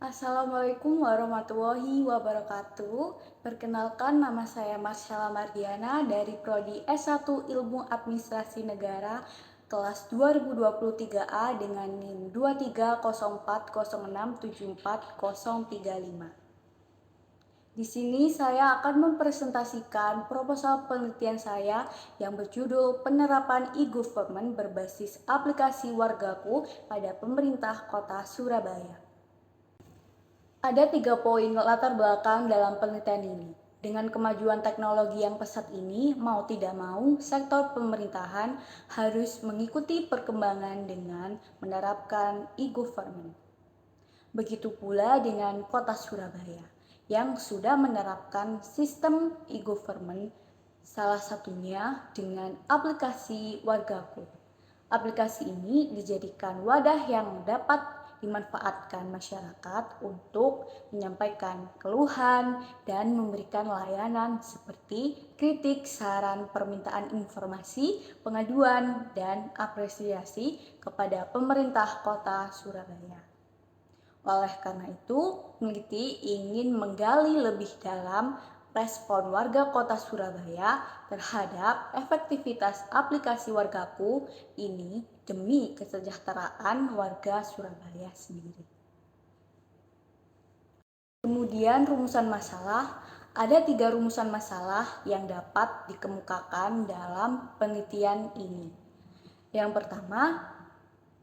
Assalamualaikum warahmatullahi wabarakatuh. Perkenalkan, nama saya Marcella Mardiana dari Prodi S1 Ilmu Administrasi Negara kelas 2023A dengan NIM 23040674035. Di sini saya akan mempresentasikan proposal penelitian saya yang berjudul Penerapan e-Government berbasis aplikasi Wargaku pada pemerintah Kota Surabaya. Ada 3 poin latar belakang dalam penelitian ini. Dengan kemajuan teknologi yang pesat ini, mau tidak mau, sektor pemerintahan harus mengikuti perkembangan dengan menerapkan e-government. Begitu pula dengan Kota Surabaya yang sudah menerapkan sistem e-government, salah satunya dengan aplikasi Wargaku. Aplikasi ini dijadikan wadah yang dapat dimanfaatkan masyarakat untuk menyampaikan keluhan dan memberikan layanan seperti kritik, saran, permintaan informasi, pengaduan, dan apresiasi kepada pemerintah Kota Surabaya. Oleh karena itu, peneliti ingin menggali lebih dalam respon warga Kota Surabaya terhadap efektivitas aplikasi Wargaku ini demi kesejahteraan warga Surabaya sendiri. Kemudian rumusan masalah, ada 3 rumusan masalah yang dapat dikemukakan dalam penelitian ini. Yang pertama,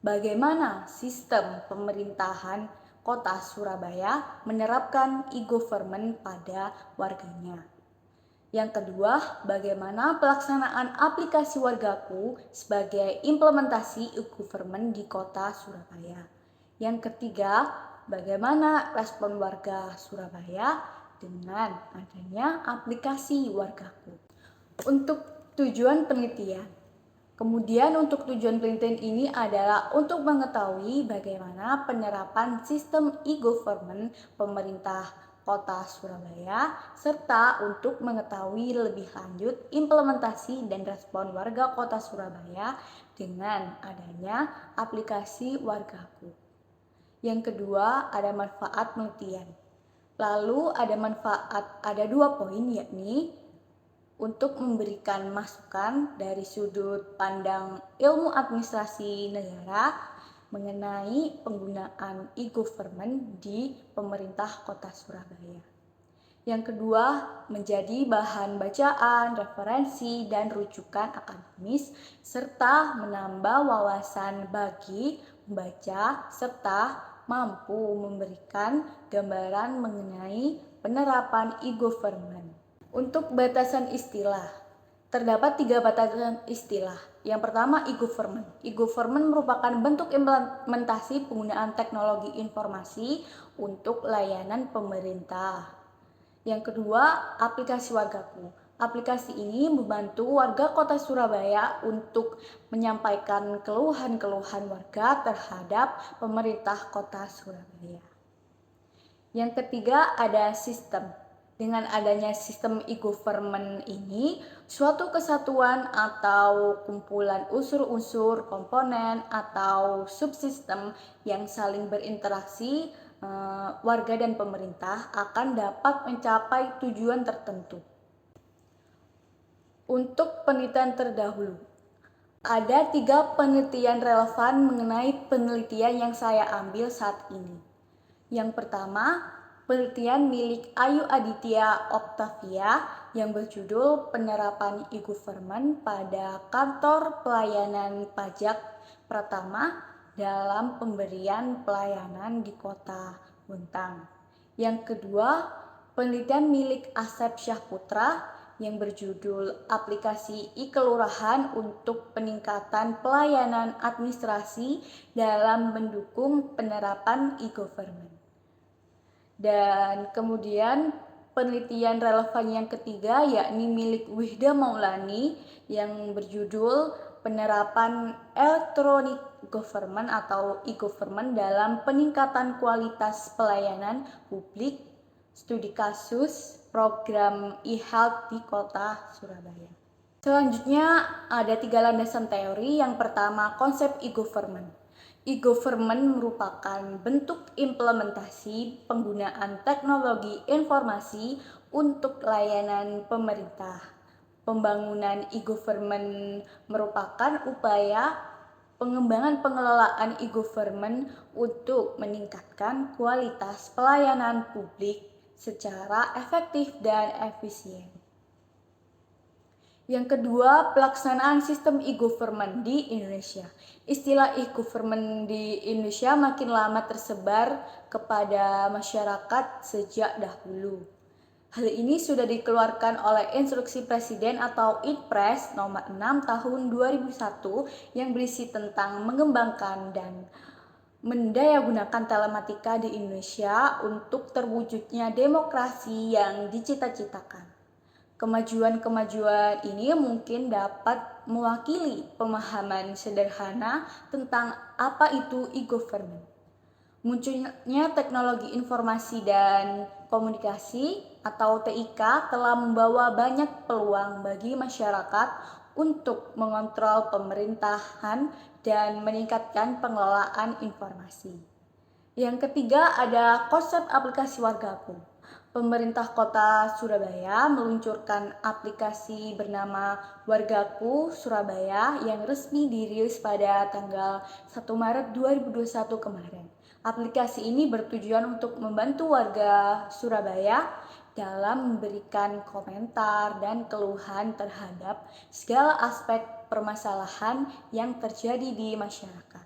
bagaimana sistem pemerintahan Kota Surabaya menerapkan e-government pada warganya. Yang kedua, bagaimana pelaksanaan aplikasi Wargaku sebagai implementasi e-government di Kota Surabaya. Yang ketiga, bagaimana respon warga Surabaya dengan adanya aplikasi Wargaku. Untuk tujuan penelitian, untuk tujuan penelitian ini adalah untuk mengetahui bagaimana penerapan sistem e-government pemerintah Kota Surabaya, serta untuk mengetahui lebih lanjut implementasi dan respon warga Kota Surabaya dengan adanya aplikasi Wargaku. Yang kedua, ada manfaat penelitian. Lalu ada 2 poin, yakni untuk memberikan masukan dari sudut pandang ilmu administrasi negara mengenai penggunaan e-government di pemerintah Kota Surabaya. Yang kedua, menjadi bahan bacaan, referensi, dan rujukan akademis, serta menambah wawasan bagi pembaca, serta mampu memberikan gambaran mengenai penerapan e-government. Untuk batasan istilah, terdapat 3 batasan istilah. Yang pertama, e-government. E-government merupakan bentuk implementasi penggunaan teknologi informasi untuk layanan pemerintah. Yang kedua, aplikasi Wargaku. Aplikasi ini membantu warga Kota Surabaya untuk menyampaikan keluhan-keluhan warga terhadap pemerintah Kota Surabaya. Yang ketiga, ada sistem. Dengan adanya sistem e-government ini, suatu kesatuan atau kumpulan unsur-unsur, komponen, atau subsistem yang saling berinteraksi warga dan pemerintah akan dapat mencapai tujuan tertentu. Untuk penelitian terdahulu, ada 3 penelitian relevan mengenai penelitian yang saya ambil saat ini. Yang pertama, penelitian milik Ayu Aditya Octavia yang berjudul Penerapan e-government pada Kantor Pelayanan Pajak Pratama dalam pemberian pelayanan di Kota Bontang. Yang kedua, penelitian milik Asep Syahputra yang berjudul Aplikasi e-Kelurahan untuk Peningkatan Pelayanan Administrasi dalam mendukung penerapan e-government. Dan kemudian penelitian relevan yang ketiga yakni milik Wihda Maulani yang berjudul Penerapan Electronic Government atau e-government dalam peningkatan kualitas pelayanan publik, studi kasus program e-health di Kota Surabaya. Selanjutnya ada 3 landasan teori. Yang pertama, konsep e-government. E-government merupakan bentuk implementasi penggunaan teknologi informasi untuk layanan pemerintah. Pembangunan e-government merupakan upaya pengembangan pengelolaan e-government untuk meningkatkan kualitas pelayanan publik secara efektif dan efisien. Yang kedua, pelaksanaan sistem e-government di Indonesia. Istilah e-government di Indonesia makin lama tersebar kepada masyarakat sejak dahulu. Hal ini sudah dikeluarkan oleh Instruksi Presiden atau Inpres nomor 6 tahun 2001 yang berisi tentang mengembangkan dan mendayagunakan telematika di Indonesia untuk terwujudnya demokrasi yang dicita-citakan. Kemajuan-kemajuan ini mungkin dapat mewakili pemahaman sederhana tentang apa itu e-government. Munculnya teknologi informasi dan komunikasi atau TIK telah membawa banyak peluang bagi masyarakat untuk mengontrol pemerintahan dan meningkatkan pengelolaan informasi. Yang ketiga ada konsep aplikasi Wargaku. Pemerintah Kota Surabaya meluncurkan aplikasi bernama Wargaku Surabaya yang resmi dirilis pada tanggal 1 Maret 2021 kemarin. Aplikasi ini bertujuan untuk membantu warga Surabaya dalam memberikan komentar dan keluhan terhadap segala aspek permasalahan yang terjadi di masyarakat.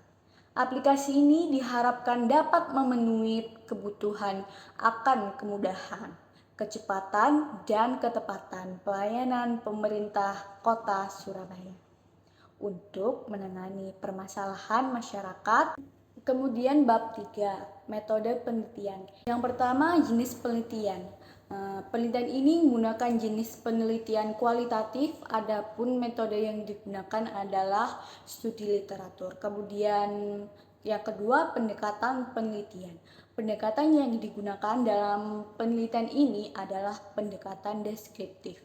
Aplikasi ini diharapkan dapat memenuhi kebutuhan akan kemudahan, kecepatan, dan ketepatan pelayanan pemerintah Kota Surabaya untuk menangani permasalahan masyarakat. Kemudian bab 3, metode penelitian. Yang pertama, jenis penelitian. Penelitian ini menggunakan jenis penelitian kualitatif, adapun metode yang digunakan adalah studi literatur. Kemudian yang kedua, pendekatan penelitian. Pendekatan yang digunakan dalam penelitian ini adalah pendekatan deskriptif.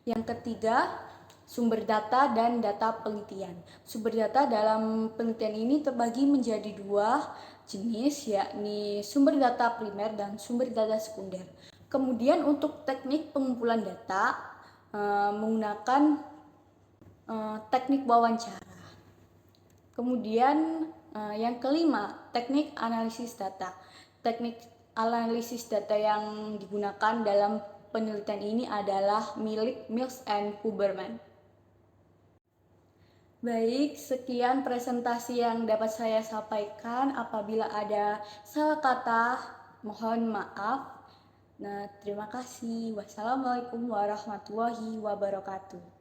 Yang ketiga, sumber data dan data penelitian. Sumber data dalam penelitian ini terbagi menjadi dua jenis, yakni sumber data primer dan sumber data sekunder. Kemudian untuk teknik pengumpulan data menggunakan teknik wawancara. Kemudian yang kelima, teknik analisis data. Teknik analisis data yang digunakan dalam penelitian ini adalah milik Mills and Huberman. Baik, sekian presentasi yang dapat saya sampaikan. Apabila ada salah kata, mohon maaf. Nah, terima kasih. Wassalamualaikum warahmatullahi wabarakatuh.